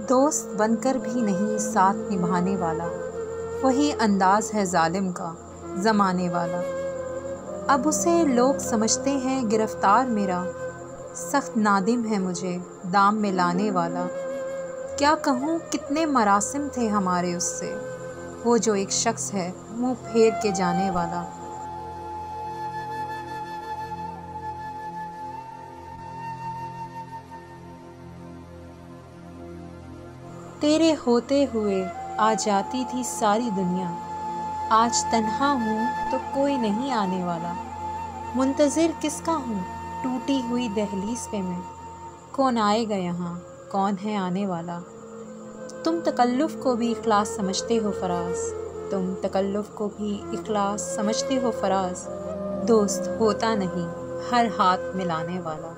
दोस्त बनकर भी नहीं साथ निभाने वाला, वही अंदाज़ है जालिम का ज़माने वाला। अब उसे लोग समझते हैं गिरफ्तार मेरा, सख्त नादिम है मुझे दाम में लाने वाला। क्या कहूँ कितने मरासिम थे हमारे उससे, वो जो एक शख्स है मुँह फेर के जाने वाला। तेरे होते हुए आ जाती थी सारी दुनिया, आज तन्हा हूँ तो कोई नहीं आने वाला। मुंतज़िर किसका हूँ टूटी हुई दहलीज़ पे मैं, कौन आएगा यहाँ कौन है आने वाला। तुम तकल्लुफ़ को भी इखलास समझते हो फराज, तुम तकल्लुफ़ को भी इखलास समझते हो फराज। दोस्त होता नहीं हर हाथ मिलाने वाला।